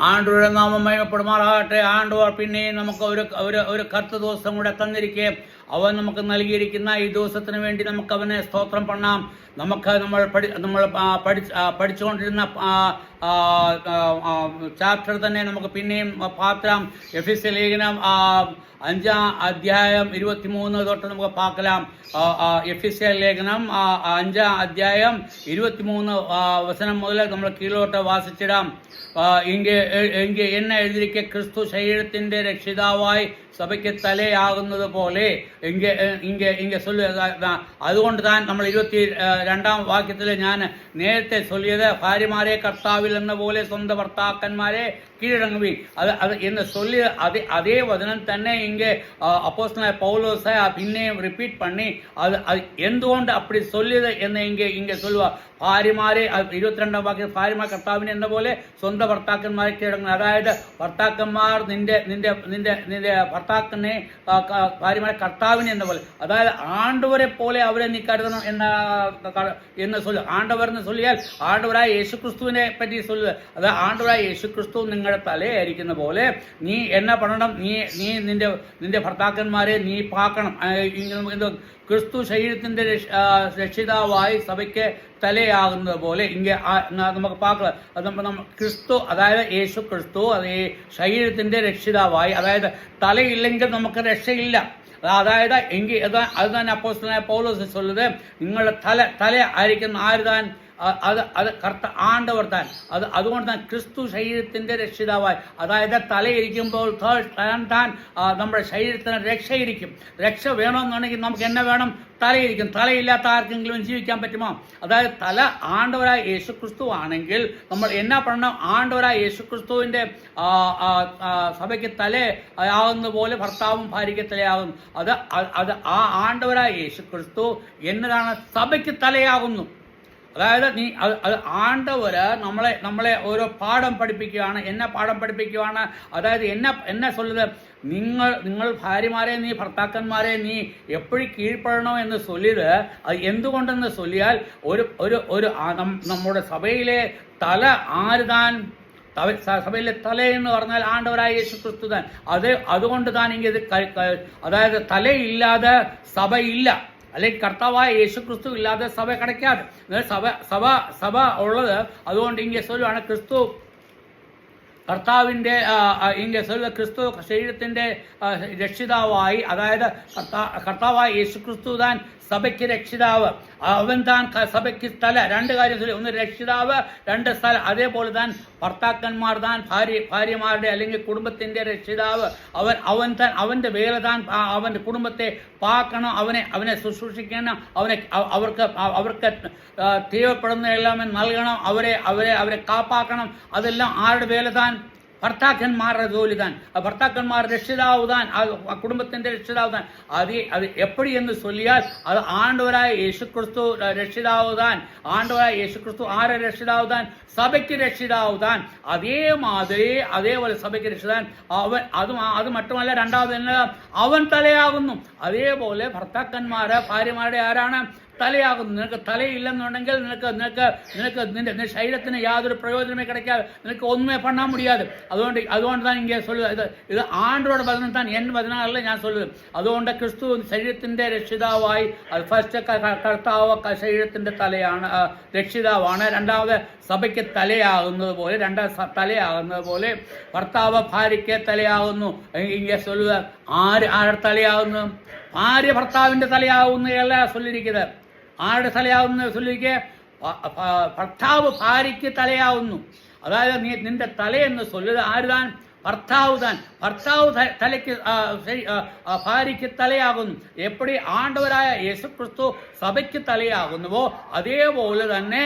ആണ്ടവരുടെ നാമം മഹിമപ്പെടുമാറാകട്ടെ. ആണ്ടവർ പിന്നെയും നമുക്ക് ഒരു കറുത്ത ദിവസം കൂടെ തന്നിരിക്കെ അവൻ നമുക്ക് നൽകിയിരിക്കുന്ന ഈ ദിവസത്തിന് വേണ്ടി നമുക്ക് അവനെ സ്തോത്രം പണ്ണാം. നമ്മൾ പഠിച്ചുകൊണ്ടിരുന്ന ചാപ്റ്റർ തന്നെ നമുക്ക് പിന്നെയും പാത്രം. എഫെസ്യ ലേഖനം 5-ാം അധ്യായം 23 തൊട്ട് നമുക്ക് പാക്കലാം. എഫെസ്യ ലേഖനം 5-ാം അധ്യായം 23 വചനം മുതൽ നമ്മൾ കീഴോട്ട് വാസിച്ചിടാം. എങ്കിൽ എന്നെ എഴുതിയിരിക്കെ ക്രിസ്തു ശരീരത്തിന്റെ രക്ഷിതാവായി സഭയ്ക്ക് തലയാകുന്നത് പോലെ അതുകൊണ്ട് താൻ നമ്മൾ 22-ാം വാക്യത്തിൽ ഞാൻ നേരത്തെ ചൊല്ലിയത്, ഭാര്യമാരെ കർത്താവിൽ എന്ന പോലെ സ്വന്തം ഭർത്താക്കന്മാരെ കീഴടങ്ങുവീൻ അത് എന്ന് ചൊല്ലിയ അതേ വചനം തന്നെ അപ്പോസ്തലനായ പൗലോസ് പിന്നെയും റിപ്പീറ്റ് പണി അത് എന്തുകൊണ്ട് അപ്പടി ചൊല്ലിയത് എന്ന് ഇങ്ങ ചൊല്ലുക. ഭാര്യമാരെ 22-ാം വാക്യം, ഭാര്യമാർ കർത്താവിനെ എന്ന പോലെ സ്വന്തം ഭർത്താക്കന്മാരെ കീഴടങ്ങുന്നു. അതായത് ഭർത്താക്കന്മാർ നിന്റെ ഭർത്താക്കനെ, ഭാര്യമാരെ കർത്താവിനെ എന്ന പോലെ, അതായത് ആണ്ടവരെ പോലെ അവരെ നീ കരുതണം എന്ന് ചൊല്ലുക. ആണ്ടവർ എന്ന് ചൊല്ലിയാൽ ആണ്ടവരായ യേശുക്രിസ്തുവിനെ പറ്റി ചൊല്ലുക. അതായത് ആണ്ടവരായ യേശുക്രിസ്തു നിങ്ങളുടെ തലയായിരിക്കുന്ന പോലെ നീ എന്നാ പണണം, നീ നിന്റെ ഭർത്താക്കന്മാരെ നീ പാക്കണം. ക്രിസ്തു ശരീരത്തിന്റെ രക്ഷിതാവായി സഭയ്ക്ക് തലയാകുന്നത് പോലെ നമുക്ക് പാക്കണം. ക്രിസ്തു, അതായത് യേശു ക്രിസ്തു അതേ ശരീരത്തിന്റെ രക്ഷിതാവായി, അതായത് തലയില്ലെങ്കിൽ നമുക്ക് രക്ഷയില്ല. അതായത് അത് തന്നെ അപ്പോസ്തലനായ പൗലോസ് ചൊല്ലുന്നത്, നിങ്ങളുടെ തല ആയിരിക്കുന്ന ആരുതാൻ ആണ്ടവർ താൻ. അതുകൊണ്ട് തന്നെ ക്രിസ്തു ശരീരത്തിന്റെ രക്ഷിതാവായി, അതായത് തലയിരിക്കുമ്പോൾ താൻ നമ്മുടെ ശരീരത്തിന് രക്ഷയിരിക്കും. രക്ഷ വേണമെന്നുണ്ടെങ്കിൽ നമുക്ക് എന്നെ വേണം? തലയിരിക്കും. തലയില്ലാത്ത ആർക്കെങ്കിലും ജീവിക്കാൻ പറ്റുമോ? അതായത് തല ആണ്ടവരായ യേശുക്രിസ്തു ആണെങ്കിൽ നമ്മൾ എന്നാ പറയണം? ആണ്ടവരായ യേശുക്രിസ്തുവിന്റെ സഭയ്ക്ക് തലയാകുന്ന പോലെ ഭർത്താവും ഭാര്യയ്ക്ക് തലയാകുന്നു. അത് ആ ആണ്ടവരായ യേശുക്രിസ്തു എന്നതാണ് സഭയ്ക്ക് തലയാകുന്നു. അതായത് അത് ആണ്ടവര് നമ്മളെ ഓരോ പാഠം പഠിപ്പിക്കുകയാണ്. എന്നെ പാഠം പഠിപ്പിക്കുകയാണ്. അതായത് എന്നെ ചൊല്ലുന്നത്, നിങ്ങൾ ഭാര്യമാരെ നീ ഭർത്താക്കന്മാരെ നീ എപ്പോഴും കീഴ്പ്പെടണോ എന്ന് ചൊല്ലിയത് അത് എന്തുകൊണ്ടെന്ന് ചൊല്ലിയാൽ ഒരു നമ്മുടെ സഭയിലെ തല ആരുതാൻ, സഭയിലെ തലയെന്ന് പറഞ്ഞാൽ ആണ്ടവരായ യേശുക്രിസ്തു താൻ. അതുകൊണ്ട് താൻ അതായത് തലയില്ലാതെ സഭയില്ല, അല്ലെങ്കിൽ കർത്താവായ യേശുക്രിസ്തു ഇല്ലാതെ സഭ കിടക്കാതെ. സഭ ഉള്ളത് അതുകൊണ്ട് ചൊല്ലുവാണ്, ക്രിസ്തു കർത്താവിൻ്റെ ക്രിസ്തു ശരീരത്തിന്റെ രക്ഷിതാവായി, അതായത് കർത്താവായ യേശുക്രിസ്തു താൻ സഭയ്ക്ക് രക്ഷിതാവ്, അവൻ താൻ സഭയ്ക്ക് തല. രണ്ട് കാര്യം ചൊല്ലി, ഒന്ന് രക്ഷിതാവ്, രണ്ട് സ്ഥല. അതേപോലെ താൻ ഭർത്താക്കന്മാർ താൻ ഭാര്യമാരുടെ അല്ലെങ്കിൽ കുടുംബത്തിന്റെ രക്ഷിതാവ്. അവന്റെ വേല താൻ അവന്റെ കുടുംബത്തെ പാക്കണം, അവനെ ശുശ്രൂഷിക്കണം, അവർക്ക് തീവപ്പെടുന്ന എല്ലാം നൽകണം, അവരെ കാപ്പാക്കണം. അതെല്ലാം ആരുടെ വേല താൻ? ഭർത്താക്കന്മാരുടെ ജോലി താൻ. ഭർത്താക്കന്മാർ രക്ഷിതാവ് താൻ, കുടുംബത്തിന്റെ രക്ഷിതാവ് താൻ. അത് എപ്പടി എന്ന് ചൊല്ലിയാൽ അത് ആണ്ടവരായ യേശുക്രിസ്തു രക്ഷിതാവ് താൻ. ആണ്ടവരായ യേശുക്രിസ്തു ആരെ രക്ഷിതാവ് താൻ? സഭയ്ക്ക് രക്ഷിതാവ് താൻ. അതേപോലെ സഭയ്ക്ക് രക്ഷിതാൻ അത് മറ്റുമല്ല. രണ്ടാമത് അവൻ തലയാകുന്നു. അതേപോലെ ഭർത്താക്കന്മാര് ഭാര്യമാരുടെ ആരാണ്? തലയാകുന്നു. നിനക്ക് തലയില്ലെന്നുണ്ടെങ്കിൽ നിനക്ക് നിന്റെ ശരീരത്തിന് യാതൊരു പ്രയോജനമേ கிடைக்காது. നിനക്ക് ഒന്നുമേ പണ്ണാൻ മുടിയാതെ. അതുകൊണ്ട് താൻ ചൊല്ലുക, ഇത് ആണ്ടോട് വചനം താൻ, എൻ വചനമല്ല ഞാൻ ചൊല്ലുന്നത്. അതുകൊണ്ട് ക്രിസ്തു ശരീരത്തിന്റെ രക്ഷിതാവായി, അത് ഫസ്റ്റ് കർത്താവ് ശരീരത്തിന്റെ തലയാണ്, രക്ഷിതാവാണ്. രണ്ടാമത് സഭയ്ക്ക് തലയാകുന്നത് പോലെ ഭർത്താവ് ഭാര്യയ്ക്ക് തലയാകുന്നു. ചൊല്ലുക, ആരുടെ തലയാകുന്നു? ഭാര്യ ഭർത്താവിന്റെ തലയാകുന്നതല്ല ചൊല്ലിരിക്കുന്നത്. ആരുടെ തലയാവുന്ന ചൊല്ലിരിക്കെ? ഭർത്താവ് ഭാര്യയ്ക്ക് തലയാവുന്നു. അതായത് നിന്റെ തലയെന്ന് ചൊല്ലുക ആരുതാൻ? ഭർത്താവ് താൻ. ഭർത്താവ് തലയ്ക്ക് ഭാര്യയ്ക്ക് തലയാകുന്നു. എപ്പടി ആണ്ടവരായ യേശുക്രിസ്തു സഭയ്ക്ക് തലയാകുന്നുവോ അതേപോലെ തന്നെ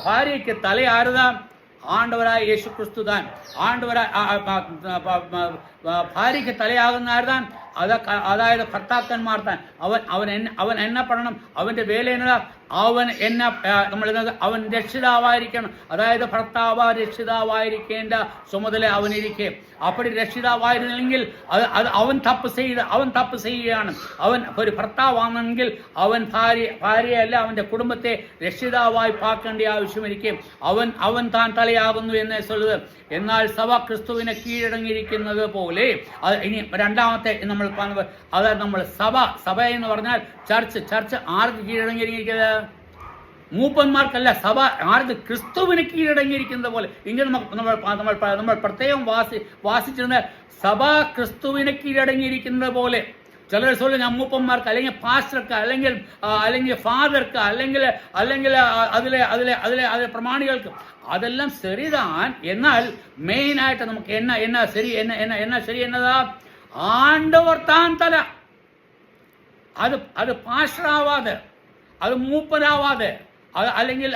ഭാര്യയ്ക്ക് തലയാരുതാ? ആണ്ടവരായ യേശുക്രിസ്തു താൻ. ഭാര്യയ്ക്ക് തലയാകുന്ന ആരുതാൻ? അതായത് ഭർത്താക്കന്മാർ താൻ. അവൻ എന്നെ പഠനം, അവന്റെ വേല എന്നതാ? അവൻ എന്നെ നമ്മൾ അവൻ രക്ഷിതാവായിരിക്കണം. അതായത് ഭർത്താവ് രക്ഷിതാവായിരിക്കേണ്ട ചുമതല അവനിരിക്കെ. അപ്പടി രക്ഷിതാവായിരുന്നില്ലെങ്കിൽ അത് അവൻ തപ്പ് ചെയ്യുകയാണ്. അവൻ ഒരു ഭർത്താവാണെങ്കിൽ അവൻ ഭാര്യയല്ല അവൻ്റെ കുടുംബത്തെ രക്ഷിതാവായി പാക്കേണ്ട ആവശ്യമിരിക്കും. അവൻ താൻ തലയാകുന്നു എന്ന് சொல்லுது. എന്നാൽ സഭ ക്രിസ്തുവിനെ കീഴടങ്ങിയിരിക്കുന്നത് പോലെ ഇനി രണ്ടാമത്തെ നമ്മൾ അതായത് നമ്മൾ സഭ എന്ന് പറഞ്ഞാൽ ചർച്ച് ആർക്ക് കീഴടങ്ങിയിരിക്കുന്നത്? മൂപ്പന്മാർക്കല്ല. സഭ ആർക്ക്? ക്രിസ്തുവിന് കീഴടങ്ങിയിരിക്കുന്നത് പോലെ. ഇങ്ങനെ നമ്മൾ പ്രത്യേകം വാസിച്ചിരുന്ന സഭ ക്രിസ്തുവിന് കീഴടങ്ങിയിരിക്കുന്നത് പോലെ. ചിലർ சொல்ல ഞാൻ മൂപ്പന്മാർക്ക് അല്ലെങ്കിൽ പാസ്റ്റർക്ക് അല്ലെങ്കിൽ ഫാദർക്ക് അല്ലെങ്കിൽ അതിലെ പ്രമാണികൾക്ക് അതെല്ലാം ശരിதான். എന്നാൽ മെയിനായിട്ട് നമുക്ക് എന്നാ ശരി എന്നതാ? ആണ്ടവർ താൻ തല. അത് പാസ്റ്ററാവാതെ, അത് മൂപ്പനാവാതെ, അല്ലെങ്കിൽ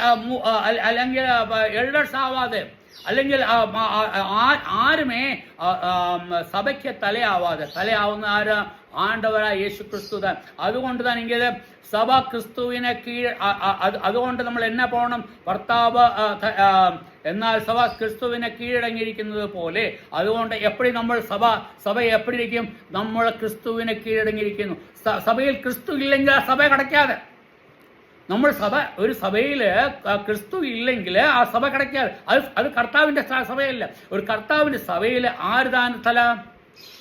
എൽഡേഴ്സ് ആവാതെ, അല്ലെങ്കിൽ ആരുമേ സഭയ്ക്ക് തലയാവുന്ന ആര്? ആണ്ടവരായ യേശു ക്രിസ്തു താൻ. അതുകൊണ്ട് തന്നെ ഇങ്ങനെ സഭ ക്രിസ്തുവിനെ അതുകൊണ്ട് നമ്മൾ എന്നെ പോകണം? ഭർത്താവ് എന്നാൽ സഭ ക്രിസ്തുവിനെ കീഴടങ്ങിയിരിക്കുന്നത് പോലെ. അതുകൊണ്ട് എപ്പോഴും നമ്മൾ സഭ എപ്പോഴിരിക്കും? നമ്മൾ ക്രിസ്തുവിനെ കീഴടങ്ങിയിരിക്കുന്നു. സഭയിൽ ക്രിസ്തു ഇല്ലെങ്കിൽ ആ സഭ കിടക്കാതെ. നമ്മൾ ഒരു സഭയിൽ ക്രിസ്തു ഇല്ലെങ്കിൽ ആ സഭ കിടക്കാതെ. അത് കർത്താവിൻ്റെ സഭയല്ല. ഒരു കർത്താവിൻ്റെ സഭയിൽ ആര് താൻ തല?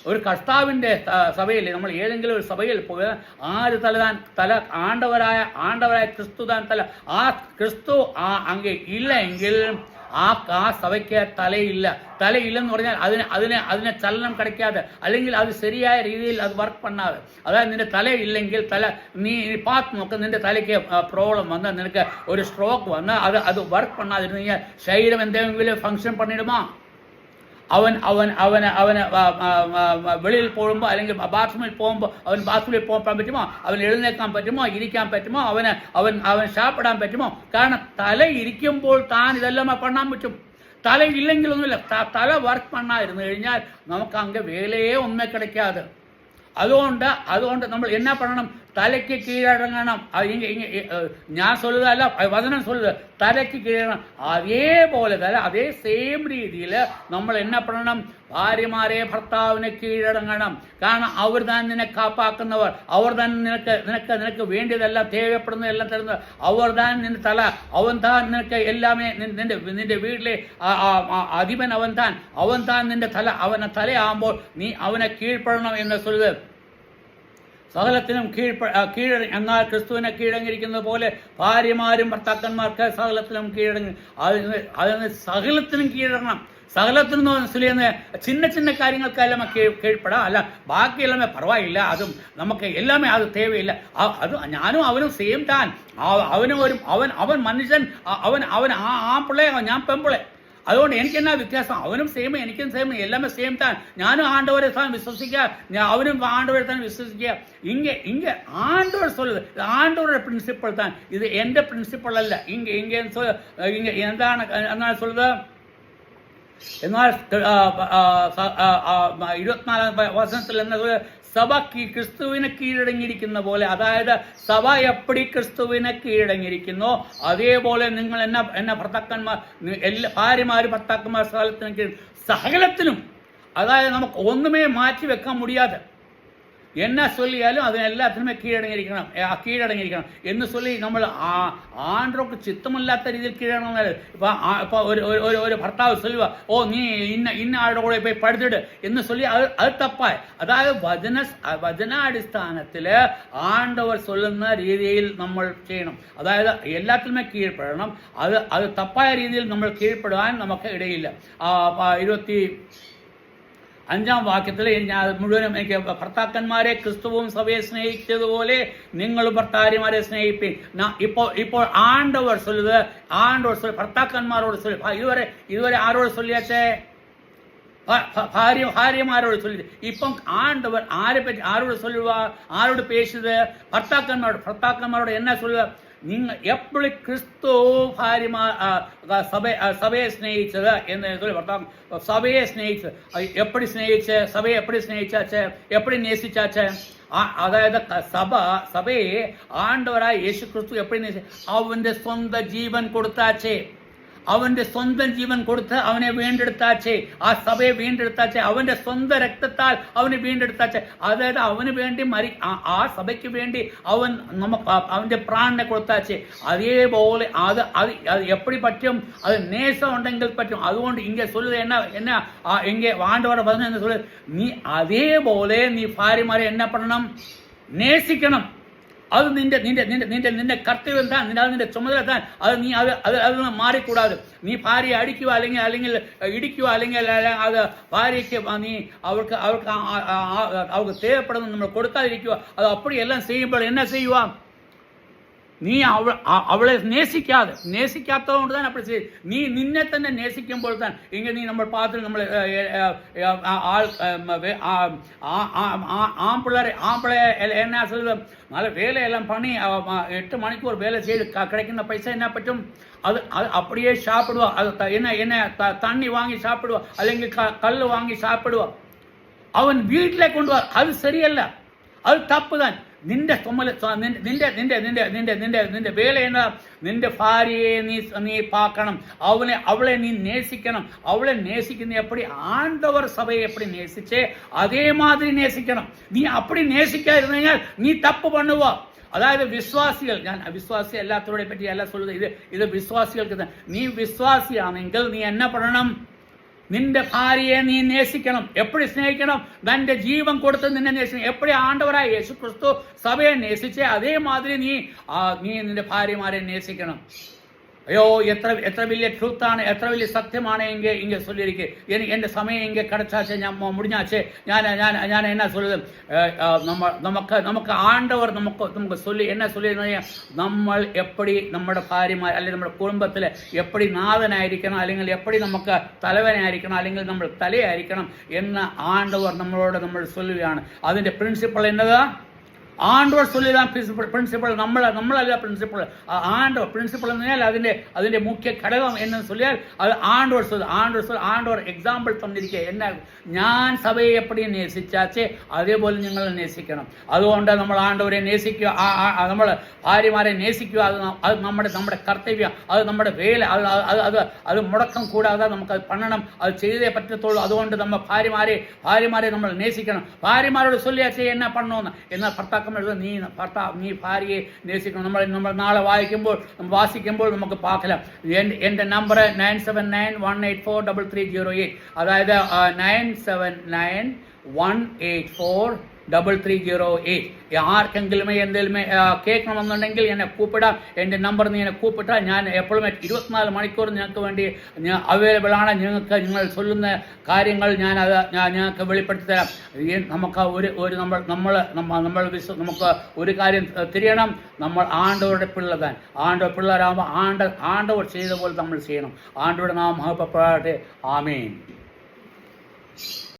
ഒരു കർത്താവിൻ്റെ സഭയിൽ നമ്മൾ ഏതെങ്കിലും ഒരു സഭയിൽ പോയ ആര് തല? ആണ്ടവരായ ക്രിസ്തു താൻ തല. ആ ക്രിസ്തു അങ്ങ് ഇല്ല എങ്കിൽ ആ സഭയ്ക്ക് തലയില്ലെന്ന് പറഞ്ഞാൽ അതിനെ ചലനം கிடைக்காது, അല്ലെങ്കിൽ അത് ശരിയായ രീതിയിൽ അത് വർക്ക് பண்ணாது. അതായത് നിന്റെ തലയില്ലെങ്കിൽ നീ பார்த்து നോക്ക, നിന്റെ തലയ്ക്ക് പ്രോബ്ലം വന്നാൽ, നിനക്ക് ഒരു സ്ട്രോക്ക് വന്നാൽ അത് വർക്ക് பண்ணாതിരുന്നു കഴിഞ്ഞാൽ ശരീരം എന്തെങ്കിലും ഫങ്ഷൻ பண்ணிடுமா? അവന് വെളിയിൽ പോകുമ്പോൾ അല്ലെങ്കിൽ ബാത്റൂമിൽ പോകുമ്പോൾ ബാത്റൂമിൽ പോകാൻ പറ്റുമോ? അവൻ എഴുന്നേക്കാൻ പറ്റുമോ? ഇരിക്കാൻ പറ്റുമോ? അവൻ സാപ്പിടാൻ പറ്റുമോ? കാരണം തല ഇരിക്കുമ്പോൾ താൻ ഇതെല്ലാം പണ്ണാൻ പറ്റും. തല ഇല്ലെങ്കിലൊന്നുമില്ല. തല വർക്ക് പണ്ണായിരുന്നു കഴിഞ്ഞാൽ നമുക്ക് അങ്ങ് വേലയെ ഒന്നേ കിടക്കാതെ. അതുകൊണ്ട് നമ്മൾ എന്നാ பண்ணணும்? தலைக்கு கீழடங்கணும். ഞാൻ சொல்லுதല്ല, വചനം சொல்லுது തലയ്ക്ക് കീഴടങ്ങണം. അതേ സെയിം രീതിയിൽ നമ്മൾ എന്നാ பண்ணணும்? ഭാര്യമാരെ ഭർത്താവിനെ കീഴടങ്ങണം. കാരണം അവർ താൻ നിന്നെ കാപ്പാക്കുന്നവർ, അവർ താൻ നിനക്ക് വേണ്ടിയതെല്ലാം തേവപ്പെടുന്നതെല്ലാം തരുന്നത് അവർ താൻ. നിന്റെ തല അവൻ താൻ. നിനക്ക് എല്ലാമേ നിന്റെ വീട്ടിലെ അധിപൻ അവൻ താൻ നിന്റെ തല. അവനെ തലയാകുമ്പോൾ നീ അവനെ കീഴ്പ്പെടണം എന്ന് சொல்லுது. സകലത്തിനും എന്നാൽ ക്രിസ്തുവിനെ കീഴടങ്ങിയിരിക്കുന്നത് പോലെ ഭാര്യമാരും ഭർത്താക്കന്മാർക്ക് സകലത്തിനും കീഴടങ്ങി. അതിന് സകലത്തിനും കീഴടങ്ങണം. സകലത്തിനും சொல்லிയെന്ന് சின்ன കാര്യങ്ങൾക്കെല്ലാം കീഴ്പ്പെടാം. അല്ല ബാക്കിയെല്ലാമേ പരവായില്ല, അതും നമുക്ക് എല്ലാമേ അത് തേവയില്ല. അത് ഞാനും അവനും സെയിം താൻ. അവൻ മനുഷ്യൻ, അവൻ ആൺപിള്ളേ, ഞാൻ പെൺപിള്ളേ. അതുകൊണ്ട് എനിക്ക് എന്നാ വ്യത്യാസം? അവനും സെയിം, എനിക്കും സെയിം, എല്ലാമേ സെയിം താൻ. ഞാനും ആണ്ടവരെ താൻ വിശ്വസിക്കുക, അവനും ആണ്ടവരെ താൻ വിശ്വസിക്കുക. ഇങ്ങ ആണ്ടവർ சொல்லுது, ആണ്ടവരുടെ പ്രിൻസിപ്പിൾ താൻ. ഇത് എൻ്റെ പ്രിൻസിപ്പിൾ അല്ല. എന്താണ് சொல்லுது? എന്നാൽ 24 വചനത്തിൽ എന്നത് സഭ ക്രിസ്തുവിനെ കീഴടങ്ങിയിരിക്കുന്ന പോലെ. അതായത് സഭ എപ്പടി ക്രിസ്തുവിനെ കീഴടങ്ങിയിരിക്കുന്നോ അതേപോലെ നിങ്ങൾ എന്ന ഭർത്താക്കന്മാർ, ഭാര്യമാര് ഭർത്താക്കന്മാർ സകലത്തിനും അതായത് നമുക്ക് ഒന്നുമേ മാറ്റി വെക്കാൻ മുടിയാതെ എന്നാ சொல்லிയാലും അതിനെല്ലാത്തിനുമേ കീഴടങ്ങിയിരിക്കണം എന്ന് சொல்லி നമ്മൾ ആണ്ടോക്ക് ചിത്തമില്ലാത്ത രീതിയിൽ കീഴടങ്ങണം. ഇപ്പൊ ഒരു ഭർത്താവ് சொல்லுவா, ഓ നീ ഇന്ന ആളുടെ കൂടെ പോയി പഠിച്ചിട്ട് എന്ന് சொல்லி അത് തപ്പായി. അതായത് വചനാടിസ്ഥാനത്തിൽ ആണ്ടവർ சொல்லுന്ന രീതിയിൽ നമ്മൾ ചെയ്യണം. അതായത് എല്ലാത്തിനുമേ കീഴ്പ്പെടണം. അത് തപ്പായ രീതിയിൽ നമ്മൾ കീഴ്പ്പെടുവാൻ നമുക്ക് ഇടയില്ല. 25 വാക്യത്തിൽ മുഴുവനും എനിക്ക് ഭർത്താക്കന്മാരെ ക്രിസ്തുവും സഭയെ സ്നേഹിച്ചതുപോലെ നിങ്ങളും ഭർത്താക്കന്മാരെ സ്നേഹിപ്പീൻ. ഇപ്പോൾ ആണ്ടവർ சொல்லுது, ഭർത്താക്കന്മാരോട് ഇതുവരെ ആരോട് சொல்லியாச்சே? ഭാര്യമാരോട് சொல்லிது. ഇപ്പം ആണ്ടവർ ആരോട് சொல்லுவா? ആരോട് പേശുത്? ഭർത്താക്കന്മാരോട്. എന്നാ சொல்லுவா? എപ്പോഴും ക്രിസ്തു സഭയെ സ്നേഹിച്ചത് എന്ന് ഭർത്താവ് സഭയെ സ്നേഹിച്ചത് എപ്പടി സ്നേഹിച്ച് സഭയെ എപ്പടി സ്നേഹിച്ചാച്ച് എപ്പടി നേസിച്ചാച്ച് അതായത് സഭയെ ആണ്ടവരായ യേശു ക്രിസ്തു എപ്പടി നേസിച്ച അവന്റെ സ്വന്തം ജീവൻ കൊടുത്താച്ചേ അവന്റെ സ്വന്തം ജീവൻ കൊടുത്ത് അവനെ വീണ്ടെടുത്താച്ചേ ആ സഭയെ വീണ്ടെടുത്താച്ചേ അവന്റെ സ്വന്തം രക്തത്താൽ അവനെ വീണ്ടെടുത്താച്ചേ അതായത് അവന് വേണ്ടി ആ സഭയ്ക്ക് വേണ്ടി അവൻ അവന്റെ പ്രാണനെ കൊടുത്താച്ചേ അതേപോലെ അത് എപ്പടി പറ്റും അത് നേസം ഉണ്ടെങ്കിൽ പറ്റും അതുകൊണ്ട് ഇങ്ങനെ சொல்லுது என்ன இங்கே ஆண்டவரை வசனம் என்ன சொல்லுது നീ അതേപോലെ നീ ഭാര്യമാരെ என்ன பண்ணணும் நேசிக்கணும் അത് നിന്റെ കർത്തവ്യം താൻ നിന്റെ ചുമതല താൻ അത് നീ അത് മാറിക്കൂടാതെ നീ ഭാര്യയെ അടിക്കുക അല്ലെങ്കിൽ ഇടിക്കുക അല്ലെങ്കിൽ അത് ഭാര്യയ്ക്ക് നീ അവർക്ക് தேவைப்படுന്നത് നമ്മൾ കൊടുക്കാതിരിക്കുക അത് അപ്പടിയെല്ലാം ചെയ്യുമ്പോൾ என்ன ചെയ്യുക നീ അവളെ നേസിക്കാത്തതുകൊണ്ട് തന്നെ അപ്പോൾ നീ നിന്നെ തന്നെ നേസിക്കുമ്പോൾ താൻ ഇങ്ങനെ നീ നമ്മൾ പാത്രത്തിൽ നമ്മൾ ஆம்பளை என்ன சொல்லுது நல்ல வேலையெல்லாம் பண்ணி 8 மணிக்கூர் வேலை செய்து கிடைக்கிற பைசா என்ன பറ്റുம் அது அப்படியே சாப்பிடுவா அது என்ன தண்ணி வாங்கி சாப்பிடுவா അല്ലെങ്കിൽ கல் வாங்கி சாப்பிடுவா அவன் வீட்டில் கொண்டு வா அது சரியல்ல அது தப்பு தான் നിന്റെ നിന്റെ വേല എന്നാ നിന്റെ ഭാര്യയെ നീ പാക്കണം അവളെ നീ നേസിക്കണം അവളെ നേസിക്കുന്ന എപ്പടി ആണ്ടവർ സഭയെ എപ്പടി നേസിച്ചേ അതേമാതിരി നേസിക്കണം നീ അപ്പടി നേസിക്കാതിരുന്നു കഴിഞ്ഞാൽ നീ തപ്പ് പണ്ണുവാ അതായത് വിശ്വാസികൾ ഞാൻ അവിശ്വാസി അല്ലാത്തവരെ പറ്റി അല്ല சொல்லுது ഇത് വിശ്വാസികൾക്ക് നീ വിശ്വാസിയാണെങ്കിൽ നീ എന്നാ പണണം നിന്റെ ഭാര്യയെ നീ നേസിക്കണം എപ്പടി സ്നേഹിക്കണം തന്റെ ജീവൻ കൊടുത്ത് നിന്നെ നേസിക്കണം എപ്പടി ആണ്ടവരായ യേശു ക്രിസ്തു സഭയെ നേസിച്ചേ അതേമാതിരി നീ നിന്റെ ഭാര്യമാരെ നേസിക്കണം അയ്യോ എത്ര വലിയ ട്രൂത്താണ് എത്ര വലിയ സത്യമാണ് ഇങ്ങനെ ചൊല്ലിയിരിക്കെ എൻ്റെ സമയം ഇങ്ങനെ കിടച്ചാച്ചേ ഞാൻ മുടിഞ്ഞാച്ചേ ഞാൻ എന്നാ ചൊല്ലുന്നത് നമുക്ക് ആണ്ടവർ നമുക്ക് ചൊല്ലി എന്നാ ചൊല്ലിയിരുന്ന നമ്മൾ എപ്പടി നമ്മുടെ ഭാര്യമാർ അല്ലെങ്കിൽ നമ്മുടെ കുടുംബത്തിൽ എപ്പടി നാഥനായിരിക്കണം അല്ലെങ്കിൽ എപ്പടി നമുക്ക് തലവനായിരിക്കണം അല്ലെങ്കിൽ നമ്മൾ തലയായിരിക്കണം എന്ന് ആണ്ടവർ നമ്മൾ ചൊല്ലുകയാണ് അതിൻ്റെ പ്രിൻസിപ്പൾ എന്നതാ ആണ്ടവർ ചൊല്ലിയതാണ് പ്രിൻസിപ്പൾ നമ്മളല്ല പ്രിൻസിപ്പൾ ആണ്ടവർ പ്രിൻസിപ്പൾ എന്ന് പറഞ്ഞാൽ അതിൻ്റെ മുഖ്യ ഘടകം എന്ന് ചൊല്ലിയാൽ അത് ആണ്ടവർ എക്സാമ്പിൾ തന്നിരിക്കുക എന്നാ ഞാൻ സഭയെ എപ്പടി നേസിച്ചാച്ചേ അതേപോലെ നിങ്ങൾ നേസിക്കണം അതുകൊണ്ട് നമ്മൾ ആണ്ടവരെ നേസിക്കുക നമ്മൾ ഭാര്യമാരെ നേസിക്കുക അത് നമ്മുടെ കർത്തവ്യം അത് നമ്മുടെ വേല അത് മുടക്കം കൂടാതെ നമുക്കത് പണണം അത് ചെയ്തേ പറ്റത്തുള്ളൂ അതുകൊണ്ട് നമ്മൾ ഭാര്യമാരെ നമ്മൾ നേസിക്കണം ഭാര്യമാരോട് ചൊല്ലിയാച്ചേ എന്നാ പണണമെന്ന് എന്നാൽ നീ ഭാര്യയെ നേസിക്കണം നമ്മൾ നാളെ വാസിക്കുമ്പോൾ നമുക്ക് പാക്കലാം എൻ്റെ നമ്പർ 9791843308 അതായത് 9791843308 ആർക്കെങ്കിലും എന്തെങ്കിലും കേൾക്കണമെന്നുണ്ടെങ്കിൽ എന്നെ കൂപ്പിടാം എൻ്റെ നമ്പർ നീ എന്നെ കൂപ്പിട്ടാൽ ഞാൻ എപ്പോഴും 24 മണിക്കൂർ നിങ്ങൾക്ക് വേണ്ടി അവൈലബിൾ ആണ് നിങ്ങൾ ചൊല്ലുന്ന കാര്യങ്ങൾ ഞങ്ങൾക്ക് വെളിപ്പെടുത്തി തരാം നമുക്ക് നമുക്ക് ഒരു കാര്യം തിരിയണം നമ്മൾ ആണ്ടവരുടെ പിള്ളേരാകുമ്പോൾ ആണ്ടവർ ചെയ്ത പോലെ നമ്മൾ ചെയ്യണം ആണ്ടവരുടെ നാം മഹത്വപ്പെടട്ടെ ആമേൻ